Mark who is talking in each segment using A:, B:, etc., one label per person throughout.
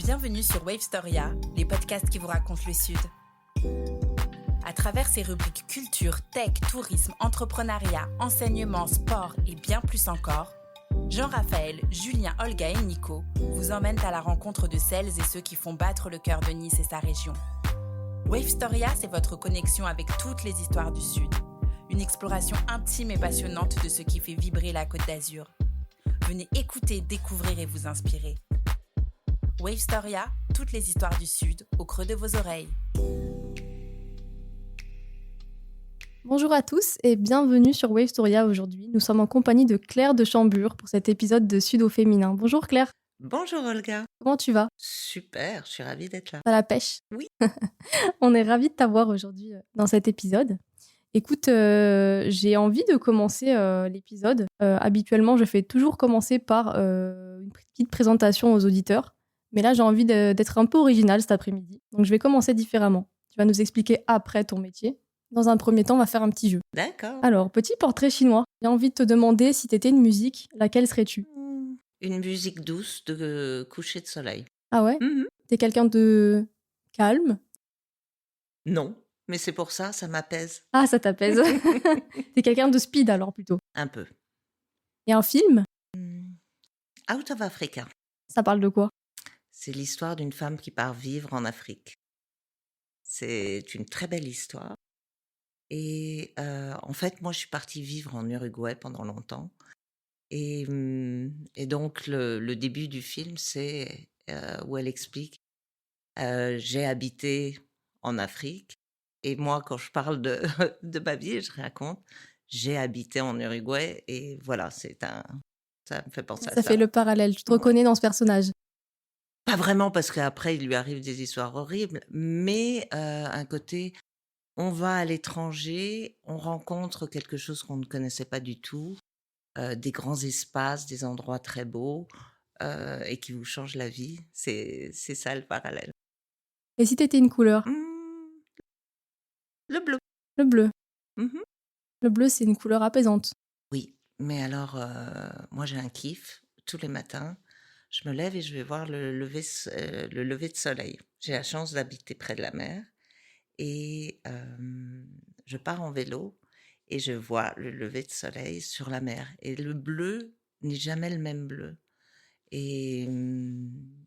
A: Bienvenue sur Wavestoria, les podcasts qui vous racontent le Sud. À travers ces rubriques culture, tech, tourisme, entrepreneuriat, enseignement, sport et bien plus encore, Jean-Raphaël, Julien, Olga et Nico vous emmènent à la rencontre de celles et ceux qui font battre le cœur de Nice et sa région. Wavestoria, c'est votre connexion avec toutes les histoires du Sud. Une exploration intime et passionnante de ce qui fait vibrer la Côte d'Azur. Venez écouter, découvrir et vous inspirer. Wavestoria, toutes les histoires du Sud, au creux de vos oreilles.
B: Bonjour à tous et bienvenue sur Wavestoria aujourd'hui. Nous sommes en compagnie de Claire de Chambure pour cet épisode de Sud au féminin. Bonjour Claire.
C: Bonjour Olga.
B: Comment tu vas ?
C: Super, je suis ravie d'être là.
B: À la pêche ?
C: Oui.
B: On est ravis de t'avoir aujourd'hui dans cet épisode. Écoute, j'ai envie de commencer l'épisode. Habituellement, je fais toujours commencer par une petite présentation aux auditeurs. Mais là, j'ai envie d'être un peu originale cet après-midi. Donc, je vais commencer différemment. Tu vas nous expliquer après ton métier. Dans un premier temps, on va faire un petit jeu.
C: D'accord.
B: Alors, petit portrait chinois. J'ai envie de te demander si t'étais une musique, laquelle serais-tu ?
C: Une musique douce de coucher de soleil.
B: Ah ouais ? T'es quelqu'un de calme ?
C: Non, mais c'est pour ça, ça m'apaise.
B: Ah, ça t'apaise. T'es quelqu'un de speed alors plutôt.
C: Un peu.
B: Et un film ?
C: Out of Africa.
B: Ça parle de quoi ?
C: C'est l'histoire d'une femme qui part vivre en Afrique. C'est une très belle histoire. Et en fait, moi, je suis partie vivre en Uruguay pendant longtemps. Et donc, le début du film, c'est où elle explique j'ai habité en Afrique. Et moi, quand je parle de ma vie, je raconte j'ai habité en Uruguay. Et voilà, ça me fait penser à ça.
B: Ça fait le parallèle. Tu te reconnais dans ce personnage ?
C: Pas vraiment, parce qu'après, il lui arrive des histoires horribles, mais un côté, on va à l'étranger, on rencontre quelque chose qu'on ne connaissait pas du tout, des grands espaces, des endroits très beaux, et qui vous changent la vie. C'est ça le parallèle.
B: Et si t'étais une couleur ?
C: Le bleu.
B: Le bleu.
C: Mhm.
B: Le bleu, c'est une couleur apaisante.
C: Oui, mais alors, moi j'ai un kiff, tous les matins, je me lève et je vais voir le lever de soleil. J'ai la chance d'habiter près de la mer et je pars en vélo et je vois le lever de soleil sur la mer. Et le bleu n'est jamais le même bleu. Et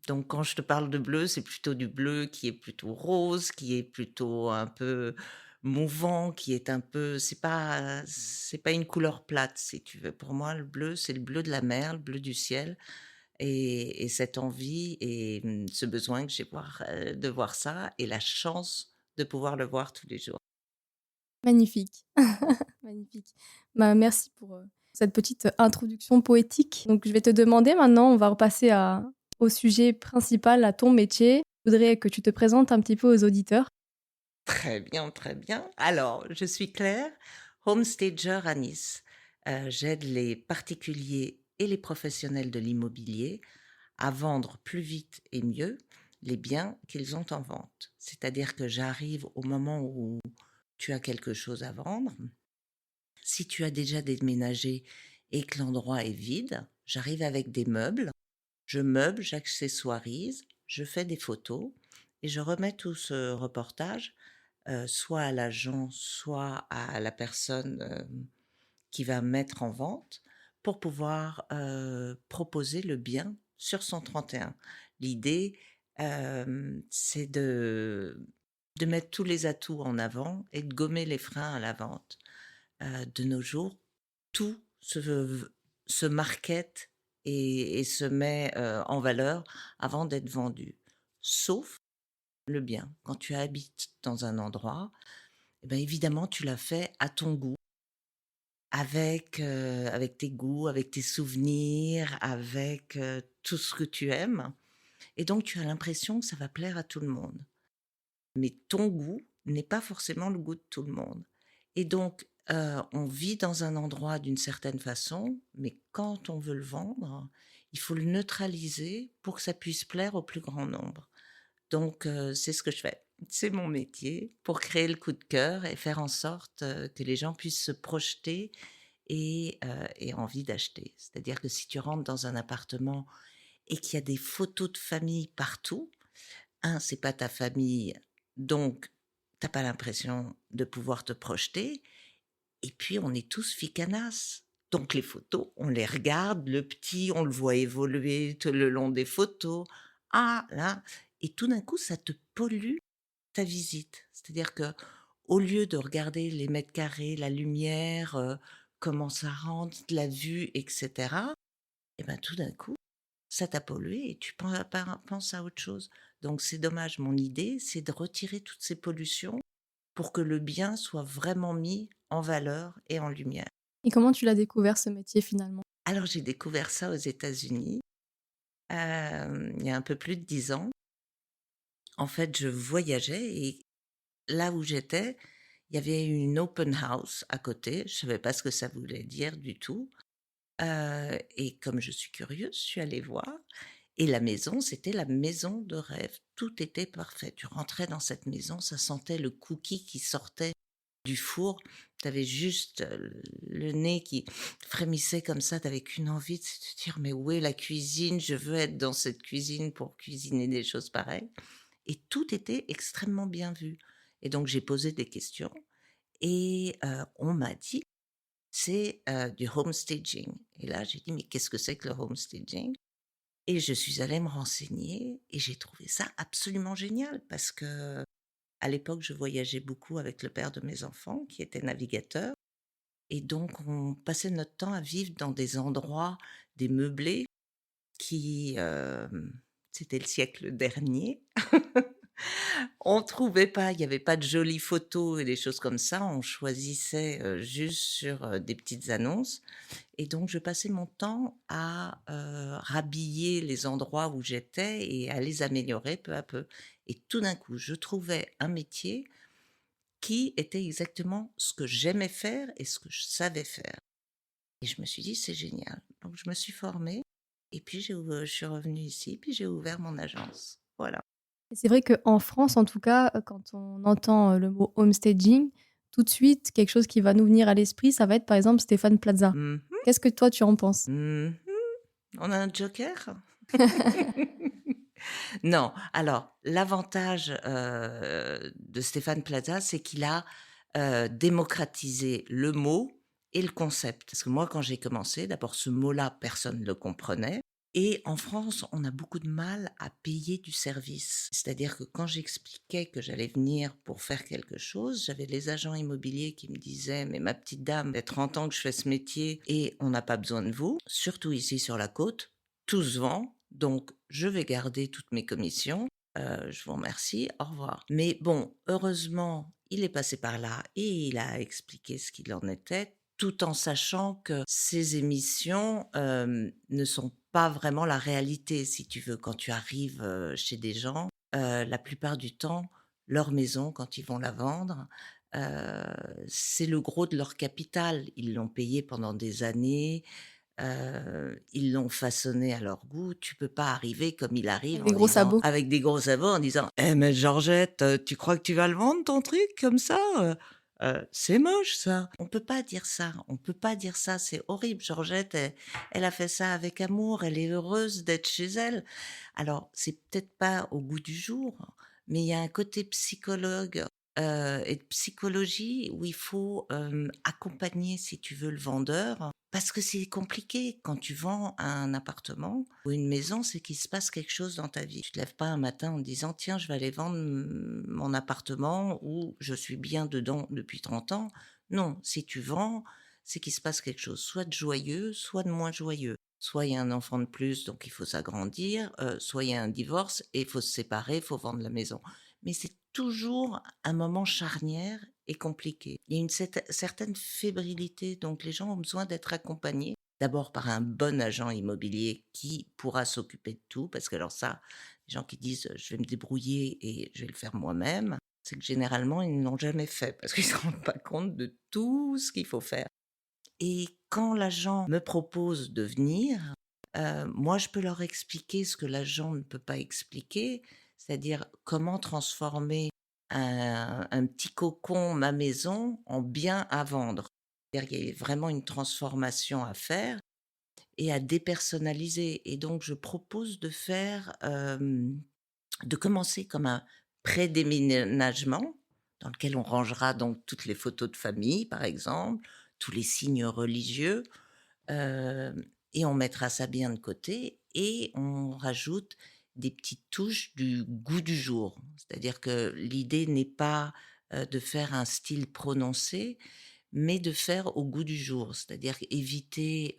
C: donc quand je te parle de bleu, c'est plutôt du bleu qui est plutôt rose, qui est plutôt un peu mouvant, qui est un peu, c'est pas une couleur plate, si tu veux. Pour moi, le bleu, c'est le bleu de la mer, le bleu du ciel, et cette envie et ce besoin que j'ai de voir ça, et la chance de pouvoir le voir tous les jours.
B: Magnifique. Magnifique. Merci pour cette petite introduction poétique. Donc, je vais te demander maintenant, on va repasser au sujet principal, à ton métier. Je voudrais que tu te présentes un petit peu aux auditeurs.
C: Très bien, très bien. Alors, je suis Claire, homestager à Nice. J'aide les particuliers et les professionnels de l'immobilier à vendre plus vite et mieux les biens qu'ils ont en vente. C'est-à-dire que j'arrive au moment où tu as quelque chose à vendre. Si tu as déjà déménagé et que l'endroit est vide, j'arrive avec des meubles, je meuble, j'accessoirise, je fais des photos et je remets tout ce reportage soit à l'agent, soit à la personne qui va mettre en vente pour pouvoir proposer le bien sur son 31. L'idée, c'est de mettre tous les atouts en avant et de gommer les freins à la vente. De nos jours, tout se market et se met en valeur avant d'être vendu, sauf le bien. Quand tu habites dans un endroit, eh ben évidemment, tu l'as fait à ton goût, avec tes goûts, avec tes souvenirs, avec tout ce que tu aimes. Et donc, tu as l'impression que ça va plaire à tout le monde. Mais ton goût n'est pas forcément le goût de tout le monde. Et donc, on vit dans un endroit d'une certaine façon, mais quand on veut le vendre, il faut le neutraliser pour que ça puisse plaire au plus grand nombre. Donc, c'est ce que je fais. C'est mon métier pour créer le coup de cœur et faire en sorte que les gens puissent se projeter et envie d'acheter. C'est-à-dire que si tu rentres dans un appartement et qu'il y a des photos de famille partout. C'est pas ta famille, donc t'as pas l'impression de pouvoir te projeter. Et puis, on est tous ficanas. Donc, les photos, on les regarde, le petit, on le voit évoluer tout le long des photos. Ah, là. Et tout d'un coup, ça te pollue ta visite. C'est-à-dire que, au lieu de regarder les mètres carrés, la lumière, comment ça rentre, la vue, etc., et ben, tout d'un coup, ça t'a pollué et tu penses à autre chose. Donc, c'est dommage. Mon idée, c'est de retirer toutes ces pollutions pour que le bien soit vraiment mis en valeur et en lumière.
B: Et comment tu l'as découvert ce métier finalement?
C: Alors j'ai découvert ça aux États-Unis, il y a un peu plus de 10 ans. En fait, je voyageais et là où j'étais, il y avait une open house à côté. Je savais pas ce que ça voulait dire du tout, et comme je suis curieuse, je suis allée voir et la maison, c'était la maison de rêve. Tout était parfait. Tu rentrais dans cette maison, ça sentait le cookie qui sortait du four, tu avais juste le nez qui frémissait comme ça, tu avais qu'une envie de te dire mais où est la cuisine? Je veux être dans cette cuisine pour cuisiner des choses pareilles. Et tout était extrêmement bien vu. Et donc j'ai posé des questions et on m'a dit c'est du home staging. Et là j'ai dit mais qu'est-ce que c'est que le home staging? Et je suis allée me renseigner et j'ai trouvé ça absolument génial parce que à l'époque, je voyageais beaucoup avec le père de mes enfants, qui était navigateur, et donc on passait notre temps à vivre dans des endroits, des meublés qui, c'était le siècle dernier. On trouvait pas, il y avait pas de jolies photos et des choses comme ça, on choisissait, juste sur, des petites annonces et donc je passais mon temps à, rhabiller les endroits où j'étais et à les améliorer peu à peu et tout d'un coup, je trouvais un métier qui était exactement ce que j'aimais faire et ce que je savais faire. Et je me suis dit: «C'est génial». Donc je me suis formée et puis je suis revenue ici, puis j'ai ouvert mon agence. Voilà.
B: Et c'est vrai qu'en France, en tout cas, quand on entend, le mot homestaging, tout de suite, quelque chose qui va nous venir à l'esprit, ça va être, par exemple, Stéphane Plaza.
C: Mmh mh.
B: Qu'est-ce que toi, tu en penses?
C: Mmh. On a un joker? Non, alors l'avantage, de Stéphane Plaza, c'est qu'il a, démocratisé le mot et le concept. Parce que moi, quand j'ai commencé, d'abord ce mot-là, personne ne le comprenait et en France, on a beaucoup de mal à payer du service. C'est-à-dire que quand j'expliquais que j'allais venir pour faire quelque chose, j'avais les agents immobiliers qui me disaient: «Mais ma petite dame, ça fait 30 ans que je fais ce métier et on n'a pas besoin de vous, surtout ici sur la côte, tout se vend, donc je vais garder toutes mes commissions. Je vous remercie, au revoir». Mais bon, heureusement, il est passé par là et il a expliqué ce qu'il en était, tout en sachant que ces émissions, ne sont pas vraiment la réalité, si tu veux. Quand tu arrives, chez des gens, la plupart du temps, leur maison, quand ils vont la vendre, heu, c'est le gros de leur capital. Ils l'ont payé pendant des années, ils l'ont façonné à leur goût. Tu peux pas arriver comme il arrive
B: Avec
C: en
B: des gros
C: disant
B: sabots.
C: avec des gros sabots en disant: «Eh mais Georgette, tu crois que tu vas le vendre ton truc comme ça? C'est moche ça». On peut pas dire ça, on peut pas dire ça, c'est horrible. Georgette, elle a fait ça avec amour, elle est heureuse d'être chez elle. Alors, c'est peut-être pas au goût du jour, mais il y a un côté psychologue, et de psychologie où il faut, accompagner, si tu veux, le vendeur parce que c'est compliqué. Quand tu vends un appartement ou une maison, c'est qu'il se passe quelque chose dans ta vie. Tu te lèves pas un matin en te disant: «Tiens, je vais aller vendre mon appartement où je suis bien dedans depuis 30 ans». Non, si tu vends, c'est qu'il se passe quelque chose, soit de joyeux, soit de moins joyeux. Soit il y a un enfant de plus, donc il faut s'agrandir, soit il y a un divorce et il faut se séparer, il faut vendre la maison. Mais c'est toujours un moment charnière et compliqué. Il y a une certaine fébrilité, donc les gens ont besoin d'être accompagnés. D'abord par un bon agent immobilier qui pourra s'occuper de tout, parce que alors ça, les gens qui disent je vais me débrouiller et je vais le faire moi-même, c'est que généralement ils ne l'ont jamais fait parce qu'ils ne se rendent pas compte de tout ce qu'il faut faire. Et quand l'agent me propose de venir, moi je peux leur expliquer ce que l'agent ne peut pas expliquer, c'est-à-dire comment transformer un petit cocon, ma maison, en bien à vendre. C'est-à-dire qu'il y a vraiment une transformation à faire et à dépersonnaliser. Et donc, je propose de commencer comme un pré-déménagement dans lequel on rangera donc toutes les photos de famille, par exemple, tous les signes religieux, et on mettra ça bien de côté et on rajoute des petites touches du goût du jour. C'est-à-dire que l'idée n'est pas de faire un style prononcé, mais de faire au goût du jour. C'est-à-dire éviter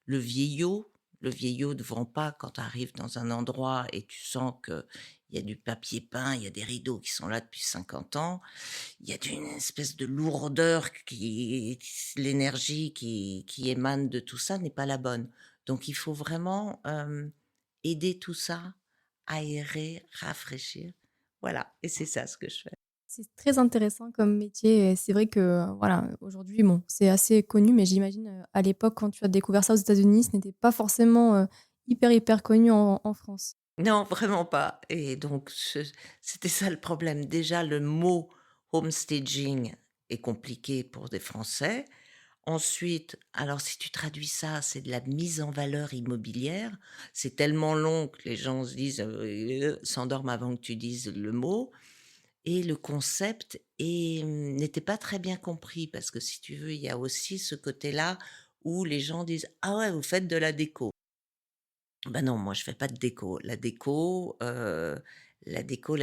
C: le vieillot. Le vieillot ne vend pas quand tu arrives dans un endroit et tu sens qu'il y a du papier peint, il y a des rideaux qui sont là depuis 50 ans, il y a une espèce de lourdeur l'énergie qui émane de tout ça n'est pas la bonne. Donc il faut vraiment aider tout ça, aérer, rafraîchir. Voilà, et c'est ça ce que je fais.
B: C'est très intéressant comme métier. Et c'est vrai que voilà, aujourd'hui, bon, c'est assez connu, mais j'imagine à l'époque, quand tu as découvert ça aux États-Unis, ce n'était pas forcément hyper connu en France.
C: Non, vraiment pas. Et donc, c'était ça le problème. Déjà, le mot homestaging est compliqué pour des Français. Ensuite, alors si tu traduis ça, c'est de la mise en valeur immobilière. C'est tellement long que les gens se disent, s'endorment avant que tu dises le mot. Et le concept n'était pas très bien compris parce que si tu veux, il y a aussi ce côté-là où les gens disent, ah ouais, vous faites de la déco. Ben non, moi je fais pas de déco. La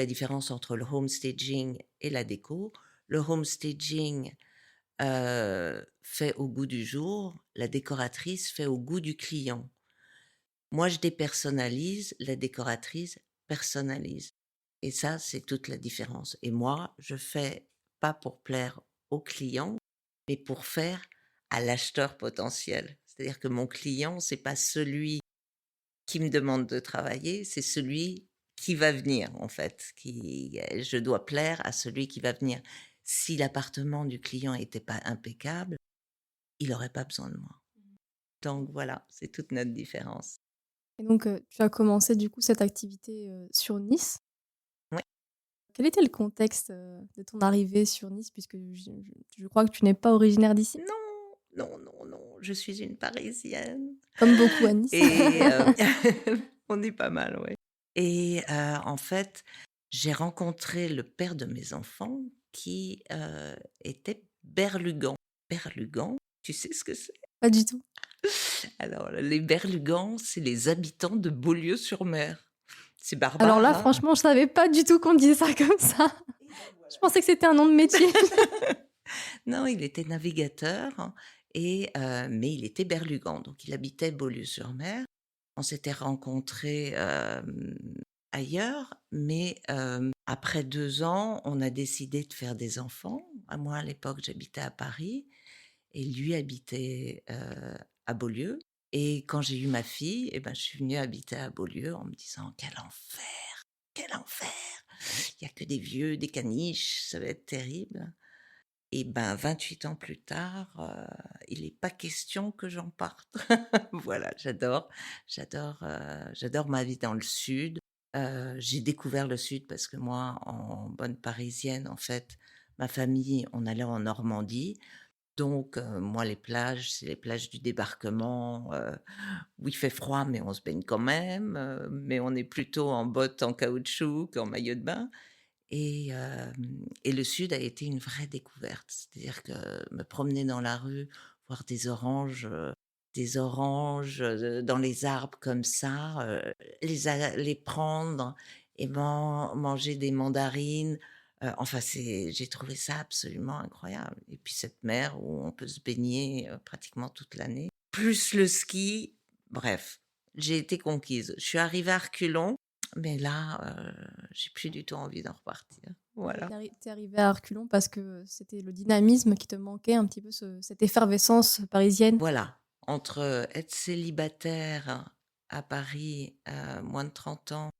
C: différence entre le homestaging et la déco. Le homestaging fait au goût du jour, la décoratrice fait au goût du client. Moi je dépersonnalise, la décoratrice personnalise. Et ça, c'est toute la différence. Et moi, je fais pas pour plaire au client, mais pour faire à l'acheteur potentiel. C'est-à-dire que mon client, c'est pas celui qui me demande de travailler, c'est celui qui va venir, en fait. Je dois plaire à celui qui va venir. Si l'appartement du client n'était pas impeccable, il n'aurait pas besoin de moi. Donc voilà, c'est toute notre différence.
B: Et donc, tu as commencé du coup cette activité sur Nice.
C: Ouais.
B: Quel était le contexte de ton arrivée sur Nice, puisque je crois que tu n'es pas originaire d'ici?
C: Non, je suis une Parisienne.
B: Comme beaucoup à Nice.
C: Et on est pas mal, ouais. Et en fait, j'ai rencontré le père de mes enfants qui était berlugan. Berlugan, tu sais ce que c'est?
B: Pas du tout.
C: Alors, les berlugans, c'est les habitants de Beaulieu-sur-Mer. C'est barbare,
B: Alors là,
C: hein?
B: franchement, je savais pas du tout qu'on disait ça comme ça. Je pensais que c'était un nom de métier.
C: Non, il était navigateur, hein, mais il était berlugan, donc il habitait Beaulieu-sur-Mer. On s'était rencontrés ailleurs, mais après 2 ans, on a décidé de faire des enfants. Moi, à l'époque, j'habitais à Paris et lui habitait à Beaulieu. Et quand j'ai eu ma fille, eh ben, je suis venue habiter à Beaulieu en me disant quel enfer, quel enfer! Il n'y a que des vieux, des caniches, ça va être terrible. Et ben 28 ans plus tard, il n'est pas question que j'en parte. Voilà, j'adore ma vie dans le sud. J'ai découvert le sud parce que moi, en bonne parisienne, en fait, ma famille, on allait en Normandie. Donc moi, les plages, c'est les plages du débarquement, où il fait froid, mais on se baigne quand même, mais on est plutôt en bottes en caoutchouc qu'en maillot de bain. Et le sud a été une vraie découverte. C'est-à-dire que me promener dans la rue, voir des oranges dans les arbres comme ça, les prendre et manger des mandarines. Enfin, j'ai trouvé ça absolument incroyable. Et puis cette mer où on peut se baigner pratiquement toute l'année. Plus le ski, bref, j'ai été conquise. Je suis arrivée à reculons. Mais là, j'ai plus du tout envie d'en repartir. Voilà.
B: T'es arrivée à reculons parce que c'était le dynamisme qui te manquait, un petit peu cette effervescence parisienne.
C: Voilà. Entre être célibataire à Paris à moins de 30 ans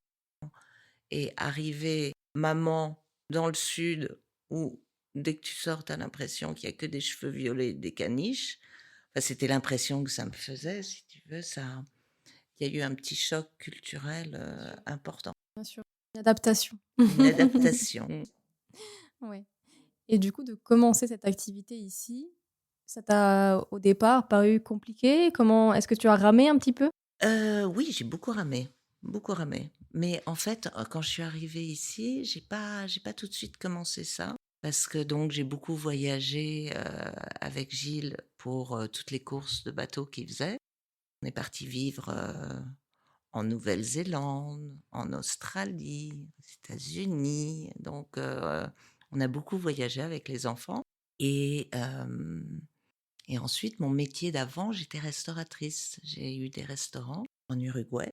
C: et arriver maman dans le sud où dès que tu sors, tu as l'impression qu'il n'y a que des cheveux violets et des caniches. Enfin, c'était l'impression que ça me faisait, si tu veux. Il y a eu un petit choc culturel important.
B: Bien sûr, une adaptation.
C: Une adaptation.
B: Ouais. Et du coup, de commencer cette activité ici, Ça t'a, au départ, paru compliqué? Comment est-ce que tu as ramé un petit peu?
C: Oui, j'ai beaucoup ramé, beaucoup ramé. Mais en fait, quand je suis arrivée ici, j'ai pas tout de suite commencé ça parce que donc j'ai beaucoup voyagé, avec Gilles pour, toutes les courses de bateaux qu'il faisait. On est partis vivre, en Nouvelle-Zélande, en Australie, aux États-Unis, donc on a beaucoup voyagé avec les enfants et hem et ensuite mon métier d'avant, j'étais restauratrice. J'ai eu des restaurants en Uruguay,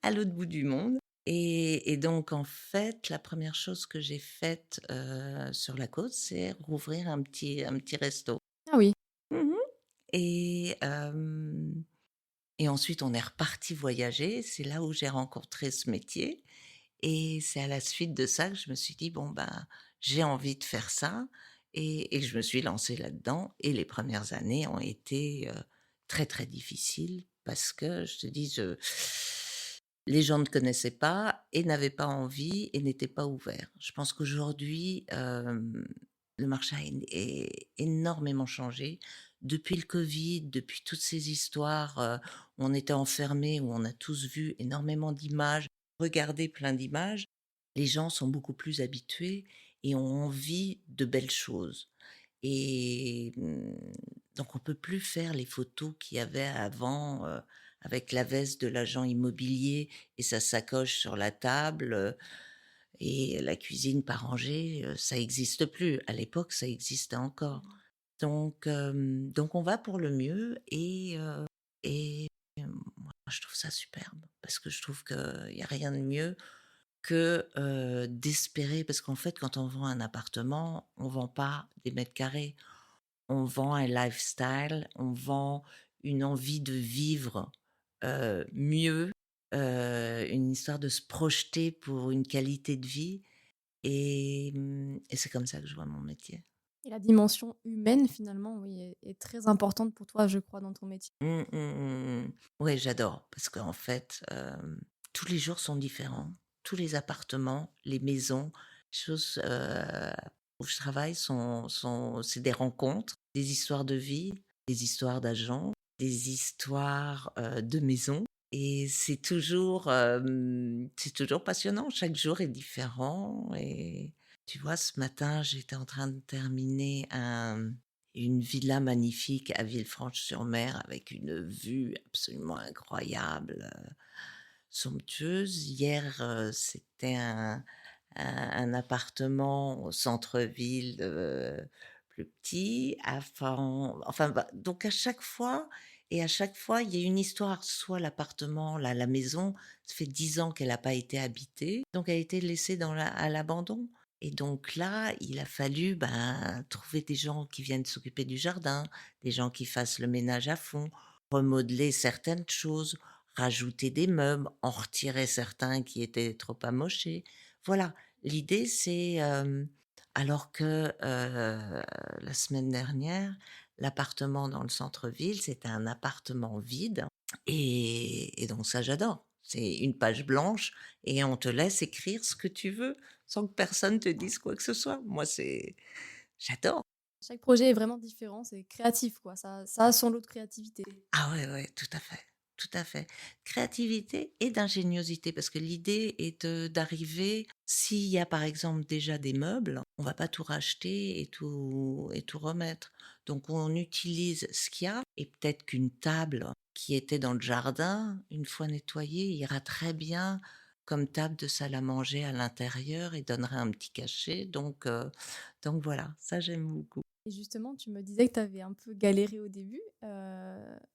C: à l'autre bout du monde et donc en fait, la première chose que j'ai faite, sur la côte, c'est rouvrir un petit resto.
B: Ah oui.
C: Mmh et hem et ensuite on est reparti voyager. C'est là où j'ai rencontré ce métier et c'est à la suite de ça que je me suis dit: «Bon, ben, j'ai envie de faire ça» et je me suis lancée là-dedans et les premières années ont été, très, très difficiles parce que je te dis, les gens ne connaissaient pas et n'avaient pas envie et n'étaient pas ouverts. Je pense qu'aujourd'hui, le marché est énormément changé. Depuis le covid, depuis toutes ces histoires, où on était enfermés, où on a tous vu énormément d'images, regardé plein d'images, les gens sont beaucoup plus habitués et ont envie de belles choses. Et donc on peut plus faire les photos qu'il y avait avant, avec la veste de l'agent immobilier et sa sacoche sur la table, et la cuisine pas rangée, ça existe plus. À l'époque, ça existait encore. Donc on va pour le mieux et moi je trouve ça superbe parce que je trouve qu'il y a rien de mieux que, d'espérer parce qu'en fait, quand on vend un appartement, on vend pas des mètres carrés. On vend un lifestyle, on vend une envie de vivre, mieux, une histoire de se projeter pour une qualité de vie et c'est comme ça que je vois mon métier.
B: Et la dimension humaine, finalement, oui, est très importante pour toi, je crois, dans ton métier.
C: Mmh, mmh, mmh, mmh. Ouais, j'adore parce qu'en fait, tous les jours sont différents. Tous les appartements, les maisons, choses, où je travaille sont c'est des rencontres, des histoires de vie, des histoires d'agents, des histoires, de maisons et c'est toujours passionnant. Chaque jour est différent et tu vois, ce matin, j'étais en train de terminer une villa magnifique à Villefranche-sur-Mer avec une vue absolument incroyable, somptueuse. Hier, c'était un appartement au centre-ville, plus petit. Enfin, bah, donc à chaque fois, il y a une histoire. Soit l'appartement, la maison, ça fait 10 ans qu'elle n'a pas été habitée, donc elle a été laissée à l'abandon. Et donc là, il a fallu ben, trouver des gens qui viennent s'occuper du jardin, des gens qui fassent le ménage à fond, remodeler certaines choses, rajouter des meubles, en retirer certains qui étaient trop amochés. Voilà, l'idée c'est, alors que, la semaine dernière, l'appartement dans le centre-ville, c'était un appartement vide et donc ça j'adore. C'est une page blanche et on te laisse écrire ce que tu veux, sans que personne te dise quoi que ce soit. Moi j'adore.
B: Chaque projet est vraiment différent, c'est créatif, quoi. Ça a son lot de créativité.
C: Ah ouais, ouais, tout à fait, tout à fait. Créativité et d'ingéniosité, parce que l'idée est d'arriver, s'il y a par exemple déjà des meubles, on va pas tout racheter et tout remettre. Donc on utilise ce qu'il y a et peut-être qu'une table qui était dans le jardin, une fois nettoyée, ira très bien comme table de salle à manger à l'intérieur et donnerait un petit cachet. Donc voilà, ça j'aime beaucoup.
B: Et justement, tu me disais que tu avais un peu galéré au début.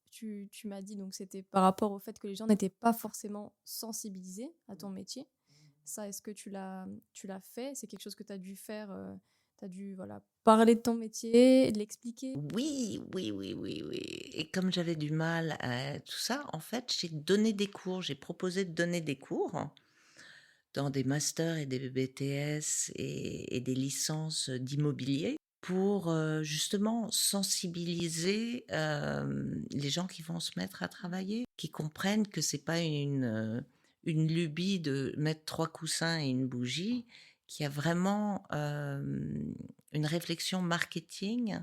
B: Tu m'as dit donc c'était par rapport au fait que les gens n'étaient pas forcément sensibilisés à ton métier. Ça, est-ce que tu l'as fait? C'est quelque chose que tu as dû faire, tu as dû voilà, parler de ton métier, l'expliquer?
C: Oui, oui, oui, oui, oui. Et comme j'avais du mal à tout ça, en fait, j'ai donné des cours. J'ai proposé de donner des cours dans des masters et des BTS et des licences d'immobilier pour justement sensibiliser les gens qui vont se mettre à travailler, qui comprennent que c'est pas une lubie de mettre 3 coussins et une bougie, qu'il y a vraiment une réflexion marketing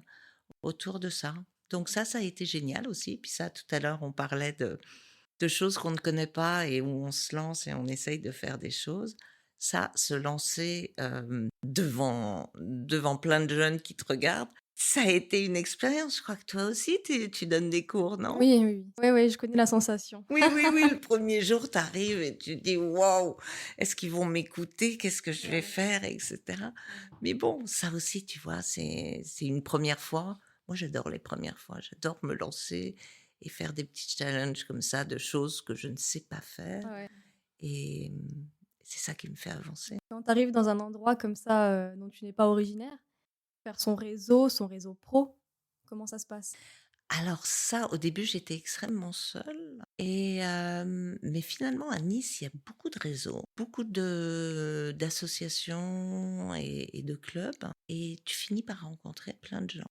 C: autour de ça. Donc ça a été génial aussi. Puis ça, tout à l'heure, on parlait de choses qu'on ne connaît pas et où on se lance et on essaye de faire des choses. Ça, se lancer devant plein de jeunes qui te regardent, ça a été une expérience. Je crois que toi aussi, tu donnes des cours, non?
B: Oui, oui, oui. Oui, oui, je connais la sensation.
C: Oui, oui, oui, le premier jour, tu arrives et tu te dis: «Waouh, est-ce qu'ils vont m'écouter? Qu'est-ce que je vais faire?» et cetera. Mais bon, ça aussi, tu vois, c'est une première fois. Moi, j'adore les premières fois. J'adore me lancer et faire des petits challenges comme ça de choses que je ne sais pas faire
B: Ouais.
C: et c'est ça qui me fait avancer.
B: Quand tu arrives dans un endroit comme ça, dont tu n'es pas originaire, faire son réseau pro, comment ça se passe?
C: Alors ça, au début, j'étais extrêmement seule mais finalement à Nice, il y a beaucoup de réseaux, beaucoup d'associations et de clubs et tu finis par rencontrer plein de gens.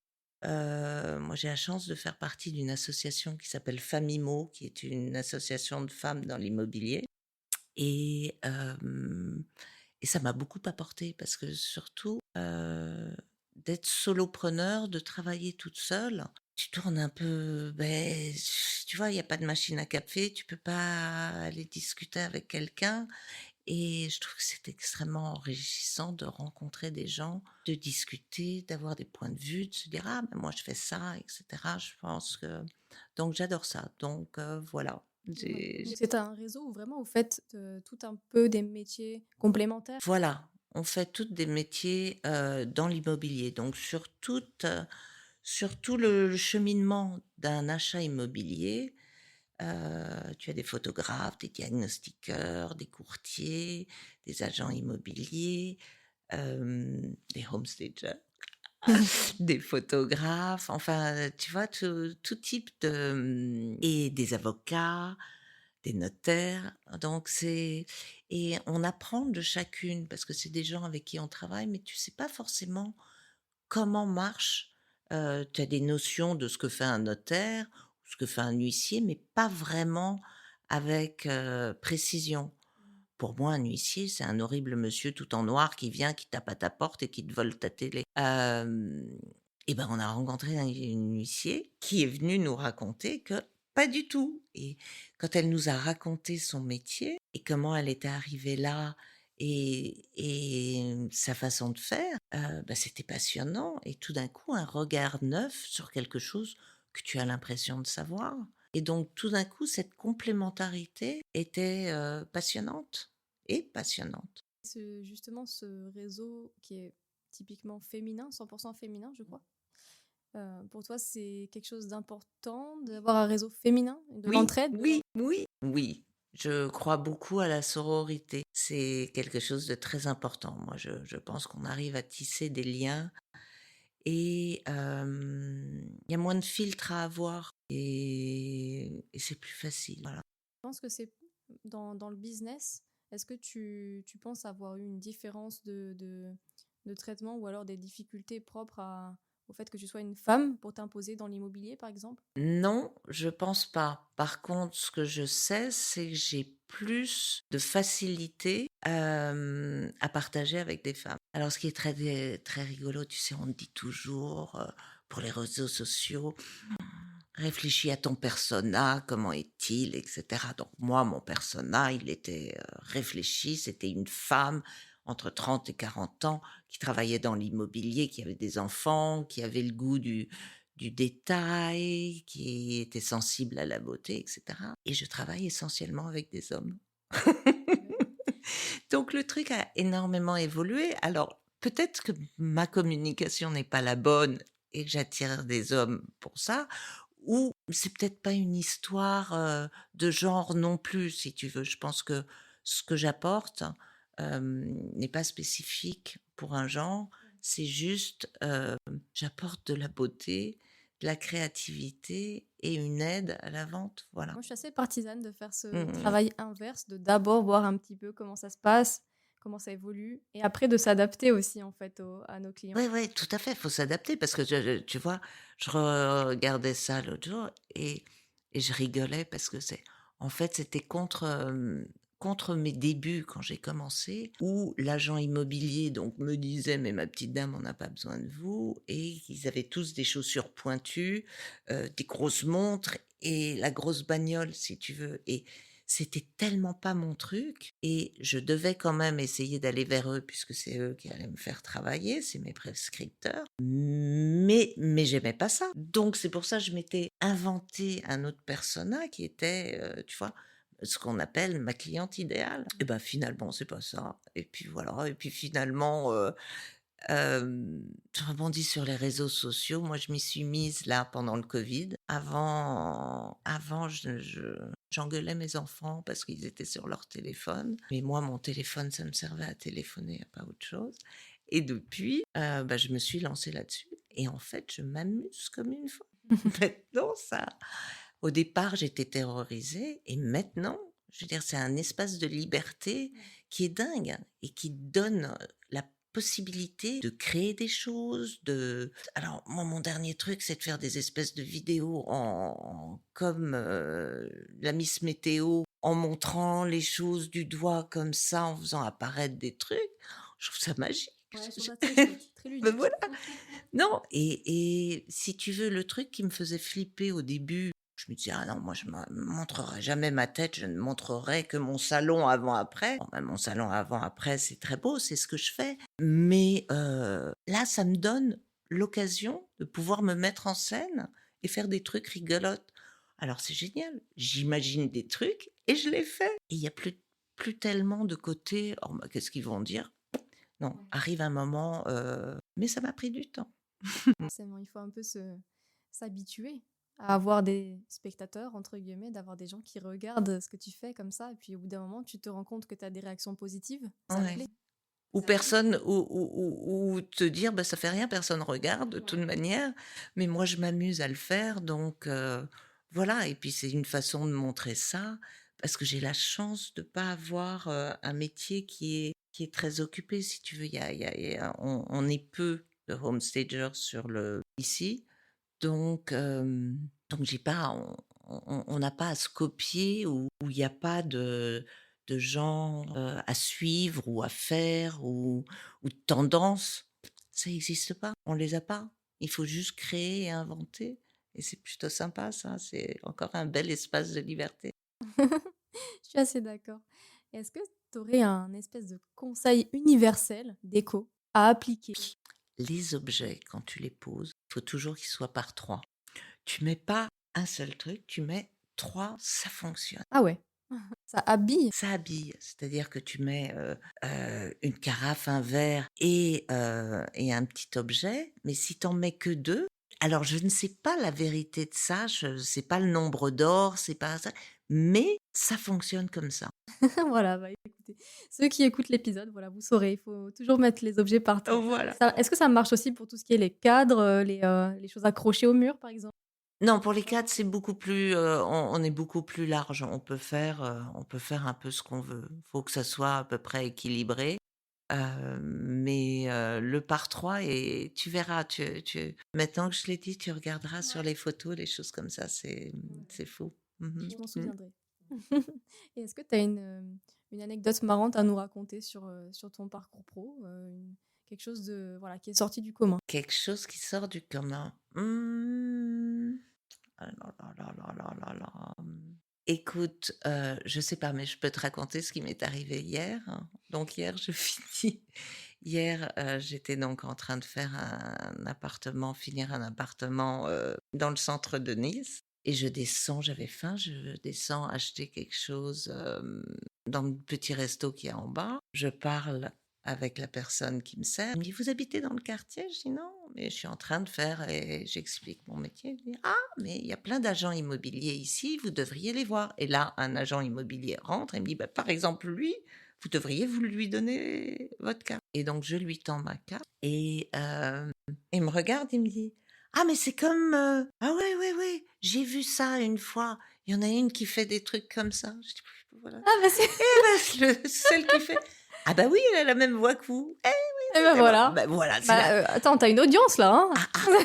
C: Moi, j'ai la chance de faire partie d'une association qui s'appelle Famimo, qui est une association de femmes dans l'immobilier et hem et ça m'a beaucoup apporté parce que surtout, d'être solopreneur, de travailler toute seule, tu tournes un peu, tu vois, il y a pas de machine à café, tu peux pas aller discuter avec quelqu'un et je trouve que c'est extrêmement enrichissant de rencontrer des gens, de discuter, d'avoir des points de vue, de se dire: «Ah, ben moi je fais ça» et cetera. Je pense que donc j'adore ça. Donc voilà,
B: Ouais. Donc
C: j'ai
B: c'est un réseau où vraiment vous faites, tout un peu des métiers complémentaires?
C: voilà, on fait toutes des métiers, dans l'immobilier. Donc sur tout le cheminement d'un achat immobilier, tu as des photographes, des diagnostiqueurs, des courtiers, des agents immobiliers, des homestagers, des photographes, enfin, tu vois? Tout type de, et des avocats, des notaires. Donc et on apprend de chacune parce que c'est des gens avec qui on travaille, mais tu sais pas forcément comment marche. Tu as des notions de ce que fait un notaire, ce que fait un huissier, mais pas vraiment avec, précision. Pour moi, un huissier, c'est un horrible monsieur tout en noir qui vient, qui tape à ta porte et qui te vole ta télé. Et ben, on a rencontré une huissier qui est venue nous raconter que pas du tout. Et quand elle nous a raconté son métier et comment elle était arrivée là et sa façon de faire, bah, c'était passionnant. Et tout d'un coup, un regard neuf sur quelque chose que tu as l'impression de savoir. Et donc, tout d'un coup, cette complémentarité était passionnante et passionnante.
B: Justement, ce réseau qui est typiquement féminin, 100% féminin, je crois. Pour toi, c'est quelque chose d'important d'avoir un réseau féminin, de
C: Oui,
B: l'entraide?
C: oui, oui, oui. Je crois beaucoup à la sororité. C'est quelque chose de très important. Moi, je pense qu'on arrive à tisser des liens et il y a moins de filtres à avoir et c'est plus facile. Voilà.
B: Je pense que c'est dans le business. Est-ce que tu penses avoir eu une différence de traitement ou alors des difficultés propres au fait que tu sois une femme pour t'imposer dans l'immobilier, par exemple?
C: Non, je pense pas. Par contre, ce que je sais, c'est que j'ai plus de facilité, à partager avec des femmes. Alors ce qui est très rigolo, tu sais, on dit toujours, pour les réseaux sociaux: «Réfléchis à ton persona, comment est-il?» et cetera. Donc moi, mon persona, il était, réfléchi, c'était une femme entre 30 et 40 ans qui travaillait dans l'immobilier, qui avait des enfants, qui avait le goût du détail, qui était sensible à la beauté et cetera et je travaille essentiellement avec des hommes. Donc le truc a énormément évolué. Alors peut-être que ma communication n'est pas la bonne et que j'attire des hommes pour ça ou c'est peut-être pas une histoire, de genre non plus si tu veux. Je pense que ce que j'apporte, n'est pas spécifique pour un genre. C'est juste, j'apporte de la beauté, de la créativité et une aide à la vente, voilà.
B: Moi, je suis assez partisane de faire ce
C: Mmh mh.
B: travail inverse, de d'abord voir un petit peu comment ça se passe, comment ça évolue, et après de s'adapter aussi en fait à nos clients.
C: Ouais, ouais, tout à fait, faut s'adapter parce que je tu vois, je regardais ça l'autre jour et je rigolais parce que c'était contre mes débuts quand j'ai commencé, où l'agent immobilier donc me disait: «Mais ma petite dame, on n'a pas besoin de vous» et ils avaient tous des chaussures pointues, des grosses montres et la grosse bagnole si tu veux et c'était tellement pas mon truc et je devais quand même essayer d'aller vers eux puisque c'est eux qui allaient me faire travailler, c'est mes prescripteurs. Mais j'aimais pas ça. Donc c'est pour ça que je m'étais inventé un autre persona qui était, tu vois, ce qu'on appelle ma cliente idéale. Et ben finalement c'est pas ça. Et puis voilà. Et puis finalement, je rebondis sur les réseaux sociaux. Moi, je m'y suis mise là pendant le Covid. Avant, j'engueulais mes enfants parce qu'ils étaient sur leur téléphone. Mais moi, mon téléphone, ça me servait à téléphoner, pas autre chose. Et depuis, je me suis lancée là-dessus. Et en fait, je m'amuse comme une folle. Maintenant, ça. Au départ, j'étais terrorisée. Et maintenant, je veux dire, c'est un espace de liberté qui est dingue et qui donne la possibilité de créer des choses, Alors, moi, mon dernier truc, c'est de faire des espèces de vidéos comme la Miss Météo, en montrant les choses du doigt comme ça, en faisant apparaître des trucs. Je trouve ça magique.
B: Ouais, je trouve ça très chouette, très ludique.
C: Ben voilà. Non, et si tu veux, le truc qui me faisait flipper au début, je me disais: «Ah non, moi je ne montrerai jamais ma tête, je ne montrerai que mon salon avant-après». Bon, mon salon avant-après, c'est très beau, c'est ce que je fais. Mais là, ça me donne l'occasion de pouvoir me mettre en scène et faire des trucs rigolotes. Alors c'est génial, j'imagine des trucs et je les fais. Et il n'y a plus tellement de côté: «Oh, qu'est-ce qu'ils vont dire?» Non, arrive un moment, mais ça m'a pris du temps.
B: Forcément, il faut un peu s'habituer à avoir des spectateurs, entre guillemets, d'avoir des gens qui regardent ce que tu fais comme ça. Et puis au bout d'un moment, tu te rends compte que tu as des réactions positives. Ça
C: Ouais.
B: te plaît.
C: Ou personne, ou te dire: «Ça fait rien, personne regarde de toute manière, mais moi je m'amuse à le faire donc voilà». Et puis c'est une façon de montrer ça, parce que j'ai la chance de pas avoir, un métier qui est très occupé si tu veux. On est peu de homestagers ici, donc j'ai pas on n'a pas à se copier ou il y a pas de gens, à suivre ou à faire ou de tendances. Ça existe pas, on les a pas. Il faut juste créer et inventer et c'est plutôt sympa ça, c'est encore un bel espace de liberté.
B: Je suis assez d'accord. Est-ce que tu aurais un espèce de conseil universel d'éco à appliquer?
C: Les objets, quand tu les poses, il faut toujours qu'ils soient par 3. Tu mets pas un seul truc, tu mets 3, ça fonctionne.
B: Ah ouais, ça habille.
C: Ça habille, c'est-à-dire que tu mets, une carafe, un verre et un petit objet, mais si tu en mets que 2, alors je ne sais pas la vérité de ça, je sais pas le nombre d'or, c'est pas ça, mais ça fonctionne comme ça.
B: Voilà, bah écoutez, ceux qui écoutent l'épisode, voilà, vous saurez, il faut toujours mettre les objets par terre.
C: Voilà.
B: Est-ce que ça marche aussi pour tout ce qui est les cadres, les choses accrochées au mur, par exemple?
C: Non, pour les 4, c'est beaucoup plus, on est beaucoup plus large. On peut faire un peu ce qu'on veut. Faut que ça soit à peu près équilibré. Mais le par 3 et tu verras, maintenant que je l'ai dit, tu regarderas sur les photos, les choses comme ça, c'est fou.
B: Je m'en souviendrai. Et est-ce que tu as une anecdote marrante à nous raconter sur ton parcours pro? Quelque chose voilà, qui est sorti du commun?
C: Quelque chose qui sort du commun. Mmh. Ah là là là là là là là. Écoute, je sais pas, mais je peux te raconter ce qui m'est arrivé hier. Donc hier, j'étais donc en train de faire finir un appartement, dans le centre de Nice et je descends, j'avais faim, je descends acheter quelque chose, dans le petit resto qu'il y a en bas. Je parle avec la personne qui me sert. Elle me dit: «Vous habitez dans le quartier?» Je dis: «Non, mais je suis en train de faire» et j'explique mon métier. Elle dit: «Ah, mais il y a plein d'agents immobiliers ici, vous devriez les voir». Et là, un agent immobilier rentre et me dit: «Par exemple, lui, vous devriez vous lui donner votre carte». Et donc, je lui tends ma carte et il me regarde, il me dit: «Ah, mais c'est comme, ah ouais, ouais, ouais, j'ai vu ça une fois. Il y en a une qui fait des trucs comme ça». Je dis: «Voilà».
B: Ah bah c'est
C: Celle qui fait: «Ah bah oui, elle a la même voix que vous». Eh oui,
B: et bah voilà.
C: voilà,
B: Attends, tu une audience là, hein?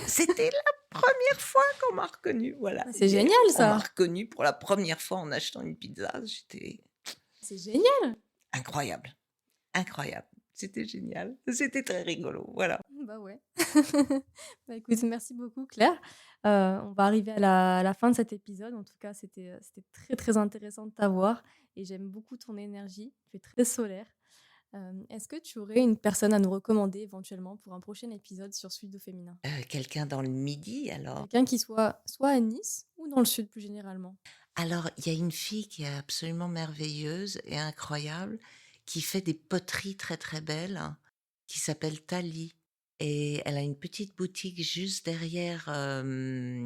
C: c'était la première fois qu'on m'a reconnue, voilà.
B: C'est génial
C: On m'a
B: ça!
C: reconnue pour la première fois en achetant une pizza, j'étais
B: C'est génial.
C: Incroyable, incroyable. C'était génial. C'était très rigolo, voilà.
B: Bah ouais. Bah écoute, merci beaucoup Claire. On va arriver à la fin de cet épisode. En tout cas, c'était très très intéressant de t'avoir et j'aime beaucoup ton énergie. Tu es très solaire. Est-ce que tu aurais une personne à nous recommander éventuellement pour un prochain épisode sur Sud au féminin?
C: Quelqu'un dans le Midi, alors?
B: Quelqu'un qui soit à Nice ou dans le Sud plus généralement.
C: Alors, il y a une fille qui est absolument merveilleuse et incroyable, qui fait des poteries très très belles, qui s'appelle Thalie. Et elle a une petite boutique juste derrière le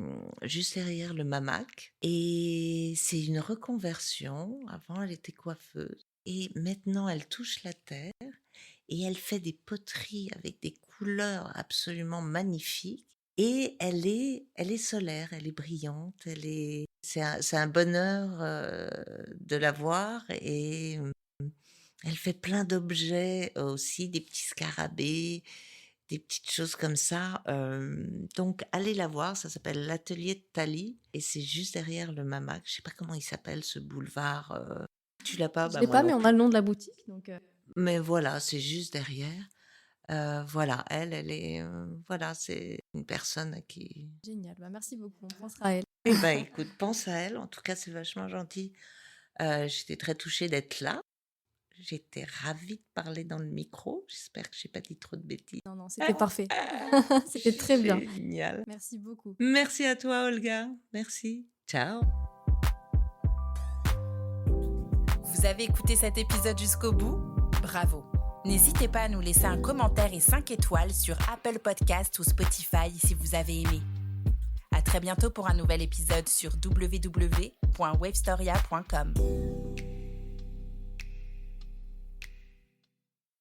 C: Mamac. Et c'est une reconversion. Avant, elle était coiffeuse. Et maintenant, elle touche la terre. Et elle fait des poteries avec des couleurs absolument magnifiques. Et elle est solaire, elle est brillante, c'est un bonheur de la voir. Et elle fait plein d'objets aussi, des petits scarabées, des petites choses comme ça. Donc, allez la voir, ça s'appelle l'Atelier de Thalie et c'est juste derrière le Mamac. Je sais pas comment il s'appelle ce boulevard. Tu l'as pas?
B: Je
C: Bah,
B: l'ai
C: moi
B: pas,
C: non
B: mais on
C: plus.
B: a le nom de la boutique. Donc,
C: Mais voilà, c'est juste derrière. Voilà, elle est, voilà, c'est une personne à qui...
B: génial. Bah, merci beaucoup. On pensera à elle.
C: Eh ben, écoute, pense à elle. En tout cas, c'est vachement gentil. J'étais très touchée d'être là. J'étais ravie de parler dans le micro. J'espère que j'ai pas dit trop de bêtises.
B: Non, c'était parfait. C'était très bien.
C: Génial.
B: Merci beaucoup.
C: Merci à toi, Olga. Merci. Ciao.
A: Vous avez écouté cet épisode jusqu'au bout? Bravo! N'hésitez pas à nous laisser un commentaire et 5 étoiles sur Apple Podcast ou Spotify si vous avez aimé. À très bientôt pour un nouvel épisode sur www.wavestoria.com.